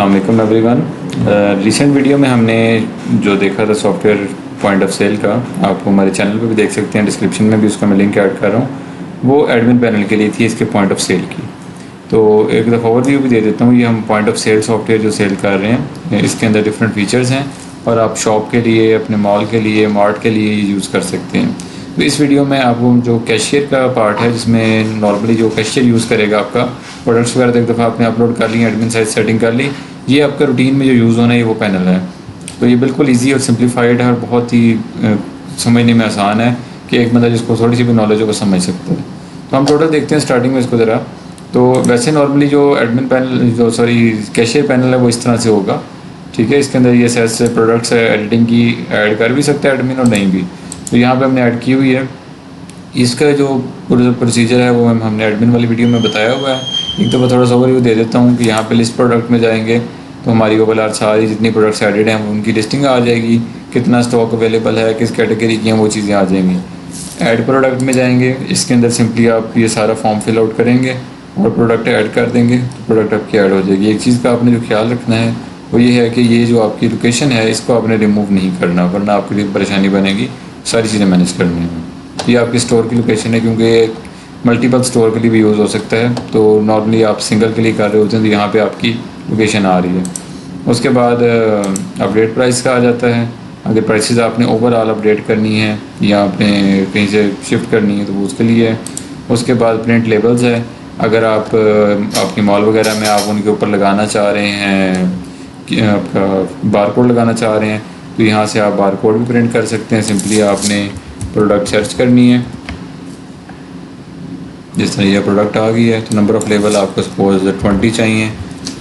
अस्सलाम वालेकुम everyone. Recent video में हमने जो देखा था सॉफ्टवेयर पॉइंट ऑफ सेल का, आपको हमारे चैनल पे भी देख सकते हैं, डिस्क्रिप्शन में भी उसका मैं लिंक ऐड कर रहा हूँ। वो एडमिन पैनल के लिए थी, इसके पॉइंट ऑफ सेल की। तो एक दफ़ा ओवरव्यू भी दे देता हूँ। ये हम पॉइंट ऑफ सेल सॉफ्टवेयर जो सेल कर रहे हैं, इसके अंदर डिफरेंट फीचर्स हैं और आप शॉप के लिए, अपने मॉल के लिए, मार्ट के लिए यूज़ कर सकते हैं। तो इस वीडियो में आपको जो कैशियर का पार्ट है, जिसमें नॉर्मली जो कैशियर यूज़ करेगा आपका प्रोडक्ट्स वगैरह, तो एक दफ़ा आपने अपलोड कर ली, एडमिन साइज सेटिंग कर ली, ये आपका रूटीन में जो यूज़ होना है वो पैनल है। तो ये बिल्कुल इजी और सिंप्लीफाइड है और बहुत ही समझने में आसान है कि एक बंदा जिसको थोड़ी सी भी नॉलेज हो वो समझ सकता है। तो हम टोटल देखते हैं स्टार्टिंग में इसको ज़रा। तो वैसे नॉर्मली जो एडमिन पैनल, जो कैशियर पैनल है, वो इस तरह से होगा। ठीक है, इसके अंदर ये सेल्स प्रोडक्ट्स है, एडिटिंग की ऐड कर भी सकते हैं एडमिन और नहीं भी। तो यहाँ पे हमने ऐड की हुई है। इसका जो प्रोसीजर है वो हमने एडमिन वाली वीडियो में बताया हुआ है। एक तो मैं थोड़ा सा ओवरव्यू दे देता हूँ कि यहाँ पे लिस्ट प्रोडक्ट में जाएंगे तो हमारी ओवरऑल सारी जितनी प्रोडक्ट्स एडेड हैं उनकी लिस्टिंग आ जाएगी, कितना स्टॉक अवेलेबल है, किस कैटेगरी की हैं, वो चीज़ें आ जाएंगी। ऐड प्रोडक्ट में जाएंगे, इसके अंदर सिंपली आप ये सारा फॉर्म फिल आउट करेंगे और प्रोडक्ट ऐड कर देंगे तो प्रोडक्ट आपकी ऐड हो जाएगी। एक चीज़ का आपने जो ख्याल रखना है वो ये है कि ये जो आपकी लोकेशन है इसको आपने रिमूव नहीं करना, वरना आपके लिए परेशानी बनेगी सारी चीज़ें मैनेज करनी है। ये आपकी स्टोर की लोकेशन है, क्योंकि मल्टीपल स्टोर के लिए भी यूज़ हो सकता है। तो नॉर्मली आप सिंगल के लिए कर रहे होते हैं तो यहाँ पे आपकी लोकेशन आ रही है। उसके बाद अपडेट प्राइस का आ जाता है। अगर प्राइसेस आपने ओवरऑल अपडेट करनी है या आपने कहीं से शिफ्ट करनी है तो वो उसके लिए है। उसके बाद प्रिंट लेबल्स है। अगर आप आपके मॉल वगैरह में आप उनके ऊपर लगाना चाह रहे हैं कि आपका बार कोड लगाना चाह रहे हैं तो यहाँ से आप बार कोड भी प्रिंट कर सकते हैं। सिंपली आपने प्रोडक्ट सर्च करनी है, जिस तरह यह प्रोडक्ट आ गई है तो नंबर ऑफ़ लेवल आपको सपोज 20 चाहिए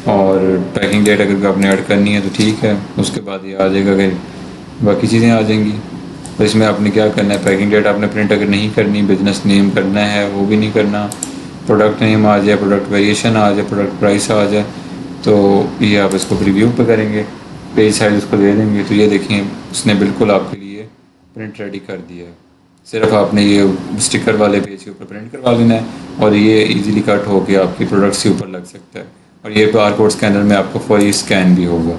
और पैकिंग डेट अगर आपने ऐड करनी है तो ठीक है। उसके बाद ये आ जाएगा, अगर बाकी चीज़ें आ जाएंगी। तो इसमें आपने क्या करना है, पैकिंग डेट आपने प्रिंट अगर नहीं करनी, बिजनेस नेम करना है वो भी नहीं करना, प्रोडक्ट नेम आ जाए, प्रोडक्ट वेरिएशन आ जाए, प्रोडक्ट प्राइस आ जाए, तो ये आप इसको प्रीव्यू पे करेंगे, पेज साइज उसको दे देंगे तो ये देखें उसने बिल्कुल आपके लिए प्रिंट रेडी कर दिया है। सिर्फ आपने ये स्टिकर वाले पेज के ऊपर प्रिंट करवा लेना है और ये इजीली कट होकर आपकी प्रोडक्ट्स के ऊपर लग सकता है। और ये बार कोड स्कैनर में आपको फौरी स्कैन भी होगा।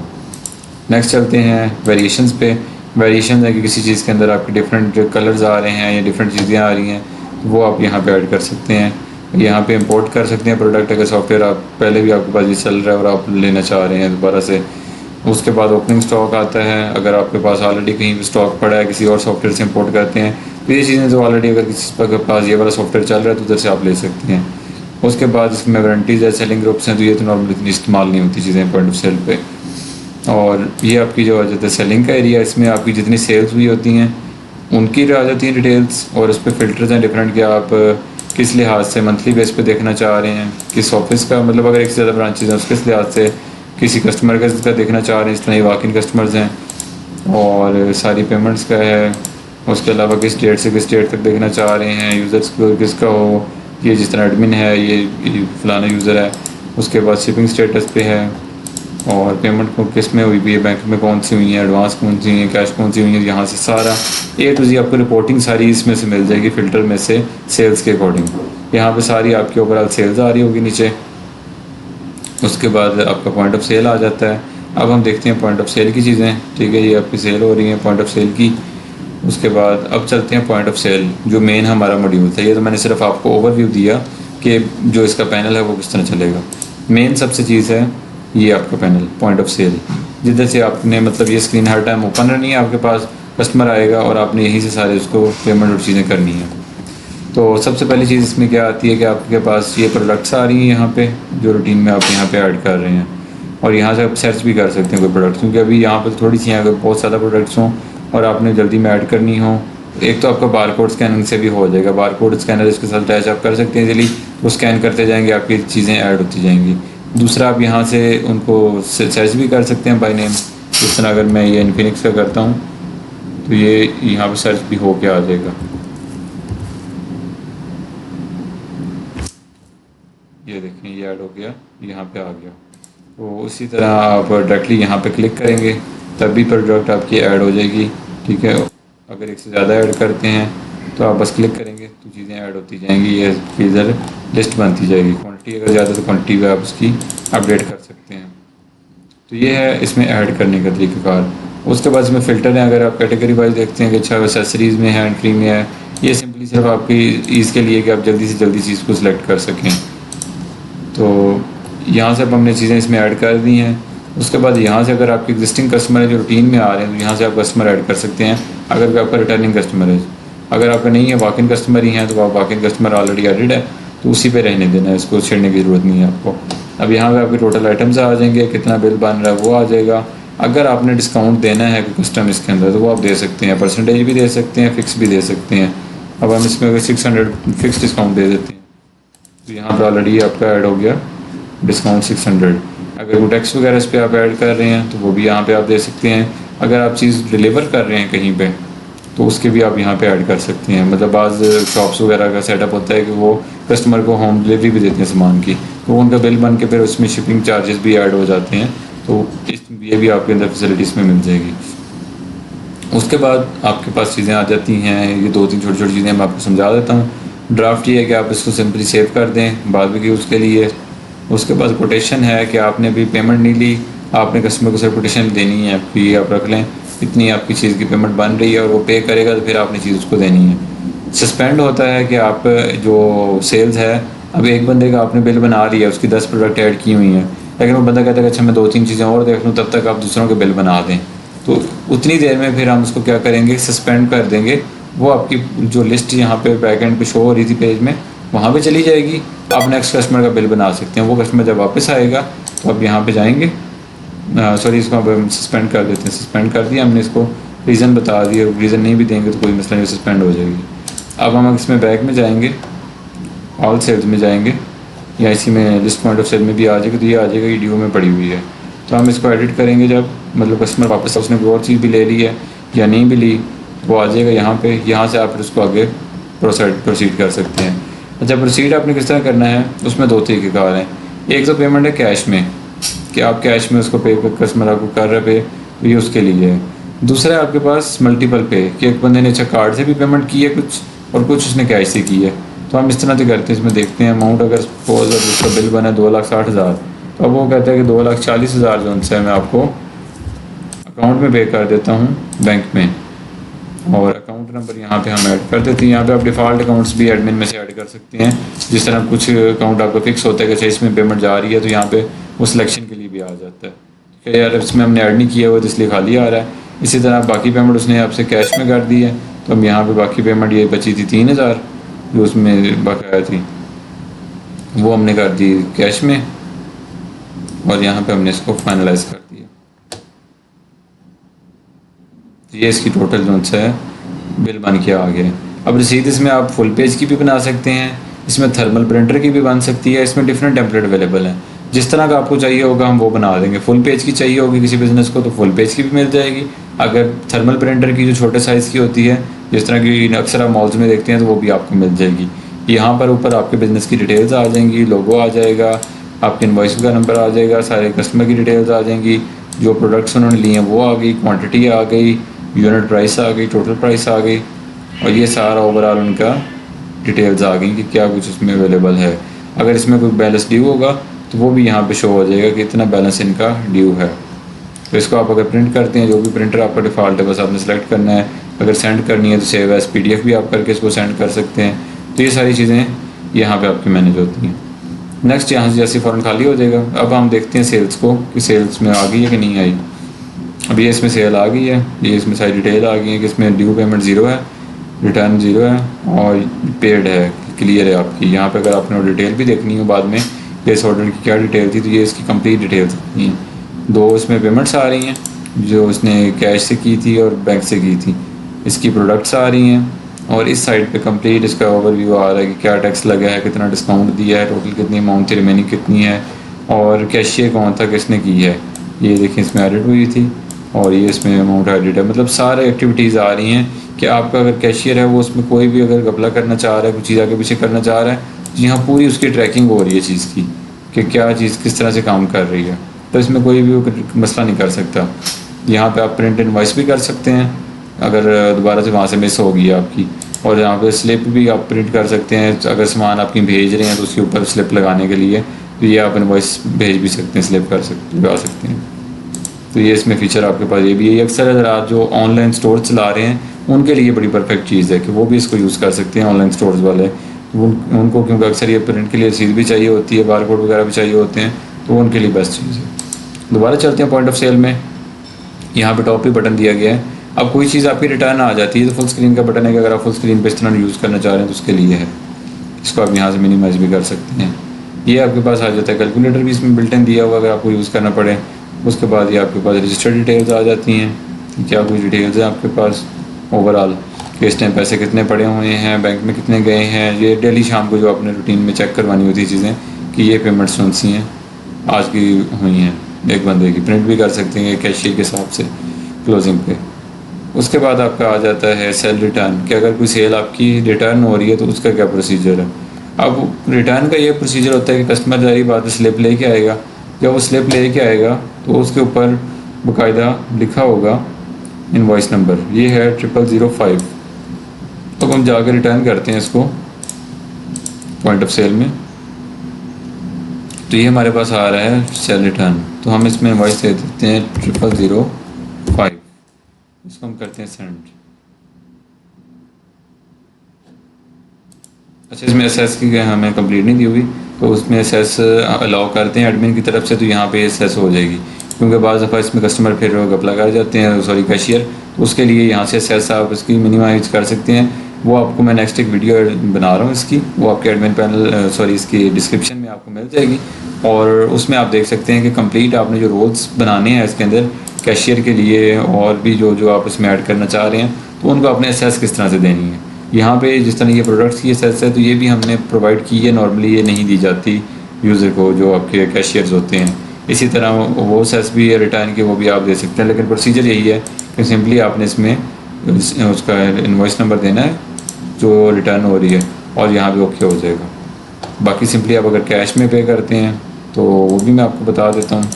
नेक्स्ट चलते हैं वेरिएशंस पे। वेरिएशन है कि किसी चीज़ के अंदर आपके डिफरेंट कलर्स आ रहे हैं या डिफरेंट चीज़ें आ रही हैं तो वो आप यहाँ पे ऐड कर सकते हैं। यहाँ पे इंपोर्ट कर सकते हैं प्रोडक्ट, अगर सॉफ्टवेयर आप पहले भी आपके पास ये चल रहा है और आप लेना चाह रहे हैं दोबारा से। उसके बाद ओपनिंग स्टॉक आता है। अगर आपके पास ऑलरेडी कहीं स्टॉक पड़ा है, किसी और सॉफ्टवेयर से इंपोर्ट करते हैं तो ये चीज़ें जो ऑलरेडी अगर किसी के पास ये वाला सॉफ्टवेयर चल रहा है तो उधर से आप ले सकते हैं। उसके बाद इसमें वारंटीज़ है, सेलिंग ग्रुप्स हैं, तो ये तो नॉर्मली इतनी इस्तेमाल नहीं होती चीज़ें पॉइंट ऑफ सेल पे। और ये आपकी जो आ जाता है सेलिंग का एरिया, इसमें आपकी जितनी सेल्स हुई होती हैं उनकी आ जाती हैं डिटेल्स और उस पर फ़िल्टर्स हैं डिफरेंट कि आप किस लिहाज से मंथली बेस पे देखना चाह रहे हैं, किस ऑफिस का, मतलब अगर एक से ज़्यादा ब्रांचेज हैं उसके लिहाज से, किसी कस्टमर का देखना चाह रहे हैं, इस तरह वाक इन कस्टमर्स हैं, और सारी पेमेंट्स का है। उसके अलावा किस डेट से किस डेट तक देखना चाह रहे हैं, यूज़र्स को किसका हो, ये जिस तरह एडमिन है ये फलाना यूज़र है। उसके बाद शिपिंग स्टेटस पे है और पेमेंट को किस में हुई भी है, बैंक में कौन सी हुई है, एडवांस कौन सी है, कैश कौन सी हुई है। यहाँ से सारा ए टू जी आपको रिपोर्टिंग सारी इसमें से मिल जाएगी फ़िल्टर में से सेल्स के अकॉर्डिंग। यहाँ पे सारी आपकी ओवरऑल सेल्स आ रही होगी नीचे। उसके बाद आपका पॉइंट ऑफ सेल आ जाता है। अब हम देखते हैं पॉइंट ऑफ सेल की चीज़ें। ठीक है, ये आपकी सेल हो रही है पॉइंट ऑफ सेल की। उसके बाद अब चलते हैं पॉइंट ऑफ सेल, जो मेन हमारा मॉड्यूल था। ये तो मैंने सिर्फ आपको ओवरव्यू दिया कि जो इसका पैनल है वो किस तरह चलेगा। मेन सबसे चीज़ है ये आपका पैनल पॉइंट ऑफ सेल, जिधर से आपने, मतलब ये स्क्रीन हर टाइम ओपन रहनी है, आपके पास कस्टमर आएगा और आपने यहीं से सारे उसको पेमेंट और चीज़ें करनी है। तो सबसे पहली चीज़ इसमें क्या आती है कि आपके पास ये प्रोडक्ट्स आ रही हैं यहाँ पे, जो रूटीन में आप यहाँ पे ऐड कर रहे हैं, और यहाँ से आप सर्च भी कर सकते हैं कोई प्रोडक्ट, क्योंकि अभी यहाँ पर थोड़ी सी अगर बहुत ज़्यादा प्रोडक्ट्स हों और आपने जल्दी में ऐड करनी हो, एक तो आपका बार कोड स्कैनिंग से भी हो जाएगा। बार कोड स्कैनर इसके साथ अटैच आप कर सकते हैं इजीली, वो स्कैन करते जाएंगे, आपकी चीज़ें ऐड होती जाएंगी। दूसरा, आप यहाँ से उनको सर्च भी कर सकते हैं बाय नेम। जिस तरह अगर मैं ये इन्फिनिक्स का करता हूँ तो ये यहाँ पर सर्च भी हो के आ जाएगा। ये देखें ये ऐड हो गया, यहाँ पे आ गया। तो उसी तरह आप डायरेक्टली यहाँ पे क्लिक करेंगे तब भी प्रोडक्ट आपकी ऐड हो जाएगी। ठीक है, अगर एक से ज़्यादा ऐड करते हैं तो आप बस क्लिक करेंगे तो चीज़ें ऐड होती जाएंगी, ये इधर लिस्ट बनती जाएगी। क्वांटिटी अगर ज़्यादा तो क्वांटिटी भी आप उसकी अपडेट कर सकते हैं। तो ये है इसमें ऐड करने का तरीक़ाकार। उसके बाद इसमें फ़िल्टर हैं, अगर आप कैटेगरी वाइज देखते हैं कि अच्छा एसेसरीज़ में है, एंट्री में है, ये सिंपली सिर्फ आपकी ईज़ के लिए कि आप जल्दी से जल्दी चीज़ को सिलेक्ट कर सकें। तो यहाँ से अब हमने चीज़ें इसमें ऐड कर दी हैं। उसके बाद यहाँ से अगर आपके एग्जिस्टिंग कस्टमर है जो रूटीन में आ रहे हैं, तो यहाँ से आप कस्टमर ऐड कर सकते हैं अगर कोई आपका रिटर्निंग कस्टमर है। अगर आपका नहीं है, वॉक इन कस्टमर ही हैं, तो आप walk in customer already added है तो उसी पे रहने देना है, इसको छेड़ने की ज़रूरत नहीं है आपको। अब यहाँ पे आपके टोटल आइटम्स आ जाएंगे, कितना बिल बन रहा है वो आ जाएगा। अगर आपने डिस्काउंट देना है कोई कस्टम इसके अंदर तो वो आप दे सकते हैं, परसेंटेज भी दे सकते हैं, फ़िक्स भी दे सकते हैं। अब हम इसमें अगर 600 फिक्स डिस्काउंट दे देते हैं तो यहाँ पर ऑलरेडी आपका ऐड हो गया डिस्काउंट 600। अगर वो टैक्स वगैरह इस पर आप ऐड कर रहे हैं तो वो भी यहाँ पे आप दे सकते हैं। अगर आप चीज़ डिलीवर कर रहे हैं कहीं पे तो उसके भी आप यहाँ पे ऐड कर सकते हैं। मतलब बाज़ शॉप्स वगैरह का सेटअप होता है कि वो कस्टमर को होम डिलीवरी भी देते हैं सामान की, तो उनका बिल बन के फिर उसमें शिपिंग चार्जेस भी ऐड हो जाते हैं, तो ये भी आपके अंदर फैसिलिटीज़ में मिल जाएगी। उसके बाद आपके पास चीज़ें आ जाती हैं, ये 2-3 छोटी-छोटी चीज़ें मैं आपको समझा देता हूँ। ड्राफ्ट ये है कि आप इसको सिंपली सेव कर दें बाद में कि उसके लिए। उसके बाद कोटेशन है कि आपने अभी पेमेंट नहीं ली, आपने कस्टमर को सिर्फ कोटेशन देनी है कि आप रख लें इतनी आपकी चीज़ की पेमेंट बन रही है, और वो पे करेगा तो फिर आपने चीज़ उसको देनी है। सस्पेंड होता है कि आप जो सेल्स है, अब एक बंदे का आपने बिल बना रही है, उसकी 10 प्रोडक्ट ऐड की हुई हैं, लेकिन वो बंदा कहता है कि अच्छा मैं 2-3 चीज़ें और देख लूँ, तब तक आप दूसरों के बिल बना दें, तो उतनी देर में फिर हम उसको क्या करेंगे, सस्पेंड कर देंगे। वो आपकी जो लिस्ट यहाँ पे बैकएंड पे शो हो रही थी पेज में, वहाँ पे चली जाएगी। आप नेक्स्ट कस्टमर का बिल बना सकते हैं। वो कस्टमर जब वापस आएगा तो आप यहाँ पे जाएंगे, सॉरी इसको अब सस्पेंड कर देते हैं। सस्पेंड कर दिया हमने, इसको रीज़न बता दिया, रीज़न नहीं भी देंगे तो कोई मसला नहीं, सस्पेंड हो जाएगी। अब हम इसमें बैक में जाएंगे, ऑल सेल्स में जाएंगे, या इसी में लिस्ट पॉइंट ऑफ सेल में भी आ जाएगी, तो ये आ जाएगा ये ड्यू में पड़ी हुई है। तो हम इसको एडिट करेंगे जब मतलब कस्टमर वापस उसने कोई और चीज़ भी ले ली है या नहीं भी ली, वो आ जाएगा यहाँ पे। यहाँ से आप फिर उसको आगे प्रोसीड कर सकते हैं। अच्छा, प्रोसीड आपने किस तरह करना है, उसमें 2 तरीक़ेकार हैं। एक तो पेमेंट है कैश में, कि आप कैश में उसको पे कस्टमर आपको कर रहे पे, तो ये उसके लिए है। दूसरा है आपके पास मल्टीपल पे, कि एक बंदे ने अच्छा कार्ड से भी पेमेंट की है कुछ, और कुछ उसने कैश से की है। तो हम इस तरह से करते हैं, इसमें देखते हैं अमाउंट। अगर सपोज उसका बिल बना 2,60,000, तो अब वो कहता है कि 2,40,000 जो उनसे मैं आपको अकाउंट में पे कर देता हूँ बैंक में, और अकाउंट नंबर यहाँ पे हम ऐड कर देते हैं। यहाँ पे आप डिफ़ॉल्ट अकाउंट्स भी एडमिन में से ऐड कर सकते हैं। जिस तरह कुछ अकाउंट आपका फिक्स होता है कि अच्छा इसमें पेमेंट जा रही है, तो यहाँ पे वो सिलेक्शन के लिए भी आ जाता है कि यार इसमें हमने ऐड नहीं किया हुआ तो इसलिए खाली आ रहा है। इसी तरह बाकी पेमेंट उसने आपसे कैश में कर दी है, तो हम यहाँ पर बाकी पेमेंट ये बची थी 3,000 जो उसमें बकाया थी, वो हमने कर दी कैश में, और यहाँ पे हमने इसको फाइनलाइज कर दिया। ये इसकी टोटल जो है बिल बन के आ गया। अब रसीद इसमें आप फुल पेज की भी बना सकते हैं, इसमें थर्मल प्रिंटर की भी बन सकती है, इसमें डिफरेंट टेम्पलेट अवेलेबल हैं। जिस तरह का आपको चाहिए होगा हम वो बना देंगे। फुल पेज की चाहिए होगी किसी बिज़नेस को तो फुल पेज की भी मिल जाएगी। अगर थर्मल प्रिंटर की जो छोटे साइज़ की होती है, जिस तरह की अक्सर आप मॉल्स में देखते हैं, तो वो भी आपको मिल जाएगी। यहाँ पर ऊपर आपके बिज़नेस की डिटेल्स आ जाएंगी, लोगो आ जाएगा, आपके इनवॉइस का नंबर आ जाएगा, सारे कस्टमर की डिटेल्स आ जाएंगी, जो प्रोडक्ट्स उन्होंने लिए हैं वो आ गई, क्वांटिटी आ गई, यूनिट प्राइस आ गई, टोटल प्राइस आ गई, और ये सारा ओवरऑल उनका डिटेल्स आ गई कि क्या कुछ उसमें अवेलेबल है। अगर इसमें कोई बैलेंस ड्यू होगा तो वो भी यहाँ पे शो हो जाएगा कि इतना बैलेंस इनका ड्यू है। तो इसको आप अगर प्रिंट करते हैं, जो भी प्रिंटर आपका डिफ़ॉल्ट है बस आपने सेलेक्ट करना है। अगर सेंड करनी है तो सेव एज PDF भी आप करके इसको सेंड कर सकते हैं। तो ये सारी चीज़ें यहाँ पे आपकी मैनेज होती हैं। नेक्स्ट यहाँ से जैसे फ़ौरन खाली हो जाएगा। अब हम देखते हैं सेल्स को कि सेल्स में आ गई है कि नहीं आई। अब ये इसमें सेल आ गई है, ये इसमें सारी डिटेल आ गई है कि इसमें ड्यू पेमेंट 0 है, रिटर्न 0 है, और पेड है, क्लियर है आपकी। यहाँ पे अगर आपने डिटेल भी देखनी हो बाद में कि इस ऑर्डर की क्या डिटेल थी, तो ये इसकी कंप्लीट डिटेल्स हैं। 2 इसमें पेमेंट्स आ रही हैं जो उसने कैश से की थी और बैंक से की थी, इसकी प्रोडक्ट्स आ रही हैं, और इस साइड पे कंप्लीट इसका ओवरव्यू आ रहा है कि क्या टैक्स लगा है, कितना डिस्काउंट दिया है, टोटल कितनी अमाउंट थी, रिमेनिंग कितनी है, और कैशियर कौन था, किसने की है। ये देखिए इसमें एडिट हुई थी, और ये इसमें अमाउंट एडिट है। मतलब सारे एक्टिविटीज़ आ रही हैं कि आपका अगर कैशियर है वो उसमें कोई भी अगर घपला करना चाह रहा है, कुछ चीज़ आगे पीछे करना चाह रहा है, तो यहाँ पूरी उसकी ट्रैकिंग हो रही है चीज़ की कि क्या चीज़ किस तरह से काम कर रही है। तो इसमें कोई भी मसला नहीं कर सकता। यहाँ पे आप प्रिंट इनवॉइस भी कर सकते हैं अगर दोबारा से वहाँ से मिस हो गई आपकी, और यहाँ पे स्लिप भी आप प्रिंट कर सकते हैं। अगर सामान आपकी भेज रहे हैं तो उसके ऊपर स्लिप लगाने के लिए, तो ये आप इनवॉइस भेज भी सकते हैं, स्लिप लगा सकते हैं। तो ये इसमें फ़ीचर आपके पास ये भी है। अक्सर अगर आप जो ऑनलाइन स्टोर चला रहे हैं उनके लिए बड़ी परफेक्ट चीज़ है कि वो भी इसको यूज़ कर सकते हैं ऑनलाइन स्टोर्स वाले। उनको क्योंकि अक्सर ये प्रिंट के लिए रसीद भी चाहिए होती है, बारकोड वगैरह भी चाहिए होते हैं, तो उनके लिए बेस्ट चीज़ है। दोबारा चलते हैं पॉइंट ऑफ सेल में। यहाँ पे टॉप पे बटन दिया गया है। अब कोई चीज़ आपकी रिटर्न आ जाती है तो फुल स्क्रीन का बटन है कि अगर आप फुल स्क्रीन पे इस तरह यूज़ करना चाह रहे हैं तो उसके लिए है। इसको आप यहाँ से मिनिमाइज़ भी कर सकते हैं। ये आपके पास आ जाता है, कैलकुलेटर भी इसमें बिल्ट इन दिया हुआ अगर आपको यूज़ करना पड़े। उसके बाद ये आपके पास रजिस्टर्ड डिटेल्स आ जाती हैं, क्या कुछ डिटेल्स हैं आपके पास ओवरऑल कि इस टाइम पैसे कितने पड़े हुए हैं, बैंक में कितने गए हैं। ये डेली शाम को जो आपने रूटीन में चेक करवानी होती है चीज़ें कि ये पेमेंट्स कौन सी हैं आज की हुई हैं एक बंदे की। प्रिंट भी कर सकते हैं कैशियर के हिसाब से क्लोजिंग पे। उसके बाद आपका आ जाता है सेल रिटर्न कि अगर कोई सेल आपकी रिटर्न हो रही है तो उसका क्या प्रोसीजर है। अब रिटर्न का ये प्रोसीजर होता है कि कस्टमर जारी बात स्लिप लेके आएगा। जब वो स्लिप लेके आएगा तो उसके ऊपर बाकायदा लिखा होगा इनवॉइस नंबर, ये है 0005। तो हम जाकर रिटर्न करते हैं इसको पॉइंट ऑफ सेल में, तो ये हमारे पास आ रहा है सेल रिटर्न। तो हम इसमें इनवॉइस दे देते हैं 0005। इसको हम करते हैं सेंड। अच्छा, इसमें एसएस की हमें कंप्लीट नहीं दी हुई तो उसमें एसएस अलाउ करते हैं एडमिन की तरफ से, तो यहाँ पे एसएस हो जाएगी क्योंकि बाज़ दफ़ा इसमें कस्टमर फिर घपला कर जाते हैं, सॉरी कैशियर। तो उसके लिए यहाँ से एसएस आप इसकी मिनिमाइज कर सकते हैं। वो आपको मैं नेक्स्ट एक वीडियो बना रहा हूँ इसकी, वो आपके एडमिन पैनल सॉरी इसकी डिस्क्रिप्शन में आपको मिल जाएगी। और उसमें आप देख सकते हैं कि कंप्लीट आपने जो रोल्स बनाने हैं इसके अंदर कैशियर के लिए और भी जो आप इसमें ऐड करना चाह रहे हैं तो उनको आपने एसएस किस तरह से देनी है। यहाँ पे जिस तरह ये प्रोडक्ट्स की एसएस है तो ये भी हमने प्रोवाइड की है, नॉर्मली ये नहीं दी जाती यूज़र को जो आपके कैशियर्स होते हैं। इसी तरह वो एसएस भी है रिटर्न की, वो भी आप दे सकते हैं, लेकिन प्रोसीजर यही है कि सिंपली आपने इसमें उसका इनवॉइस नंबर देना है जो रिटर्न हो रही है और यहाँ भी ओके हो जाएगा। बाकी सिंपली आप अगर कैश में पे करते हैं तो वो भी मैं आपको बता देता हूँ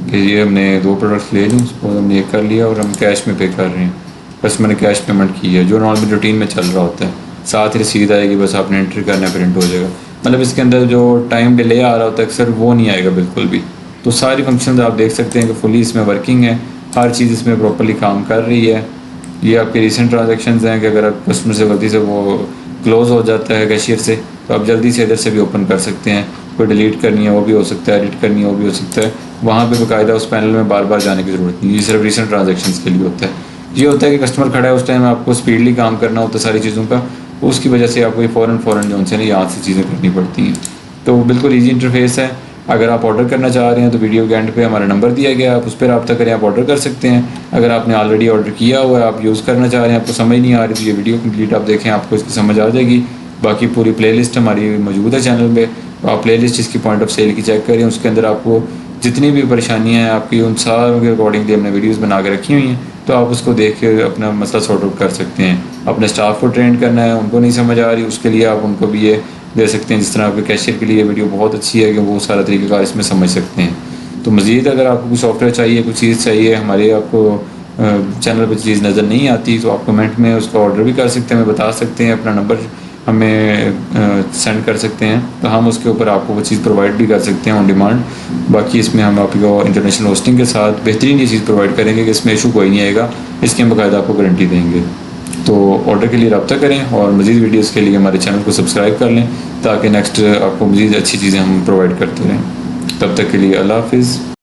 कि ये हमने 2 प्रोडक्ट्स ले ली, उसको हमने ये कर लिया और हम कैश में पे कर रहे हैं। बस मैंने कैश पेमेंट की है जो नॉर्मल रूटीन में चल रहा होता है, साथ ही रसीद आएगी, बस आपने एंट्री करना है, प्रिंट हो जाएगा। मतलब इसके अंदर जो टाइम डिले आ रहा होता है अक्सर वो नहीं आएगा बिल्कुल भी। तो सारी फंक्शन आप देख सकते हैं कि फुली इसमें वर्किंग है, हर चीज़ इसमें प्रॉपर्ली काम कर रही है। ये आपके रिसेंट ट्रांजेक्शन्स हैं कि अगर आप कस्टमर से गलती से वो क्लोज़ हो जाता है कैशियर से तो आप जल्दी से इधर से भी ओपन कर सकते हैं। कोई डिलीट करनी है वो भी हो सकता है, एडिट करनी है वो भी हो सकता है। वहाँ पे बाकायदा उस पैनल में बार बार जाने की ज़रूरत नहीं, ये सिर्फ रिसेंट ट्रांजेक्शन्स के लिए होता है। ये होता है कि कस्टमर खड़ा है उस टाइम आपको स्पीडली काम करना होता है सारी चीज़ों का, उसकी वजह से आपको ये फ़ौरन जो उनसे ना यहाँ से चीज़ें करनी पड़ती हैं। तो बिल्कुल ईजी इंटरफेस है। अगर आप ऑर्डर करना चाह रहे हैं तो वीडियो के एंड पे हमारा नंबर दिया गया है, आप उस पर रब्ता करें, आप ऑर्डर कर सकते हैं। अगर आपने ऑलरेडी ऑर्डर किया हुआ है, आप यूज़ करना चाह रहे हैं, आपको समझ नहीं आ रही तो ये वीडियो कंप्लीट आप देखें, आपको इसकी समझ आ जाएगी। बाकी पूरी प्लेलिस्ट हमारी मौजूद है चैनल पे, तो आप प्लेलिस्ट इसकी पॉइंट ऑफ सेल की चेक करें, उसके अंदर आपको जितनी भी परेशानियाँ हैं आपकी उन सारों के अकॉर्डिंगली हमने वीडियोज़ बना के रखी हुई हैं, तो आप उसको देख के अपना मसला सॉर्ट आउट कर सकते हैं। अपने स्टाफ को ट्रेन करना है, उनको नहीं समझ आ रही, उसके लिए आप उनको भी ये दे सकते हैं। जिस तरह आपके कैशियर के लिए वीडियो बहुत अच्छी है कि वो सारा तरीक़ेकार इसमें समझ सकते हैं। तो मज़ीद अगर आपको कुछ सॉफ्टवेयर चाहिए, कुछ चीज़ चाहिए, हमारे आपको चैनल पर चीज़ नज़र नहीं आती तो आप कमेंट में उसका ऑर्डर भी कर सकते हैं, हमें बता सकते हैं, अपना नंबर हमें सेंड कर सकते हैं, तो हम उसके ऊपर आपको वो चीज़ प्रोवाइड भी कर सकते हैं ऑन डिमांड। बाकी इसमें हम आपको इंटरनेशनल होस्टिंग के साथ बेहतरीन ये चीज़ प्रोवाइड करेंगे कि इसमें इशू कोई नहीं आएगा, इसकी हम बाकायदा आपको गारंटी देंगे। तो ऑर्डर के लिए रब्ता करें और मज़ीद वीडियोज़ के लिए हमारे चैनल को सब्सक्राइब कर लें ताकि नेक्स्ट आपको मज़ीद अच्छी चीज़ें हम प्रोवाइड करते रहें। तब तक के लिए अल्लाह हाफ़िज़।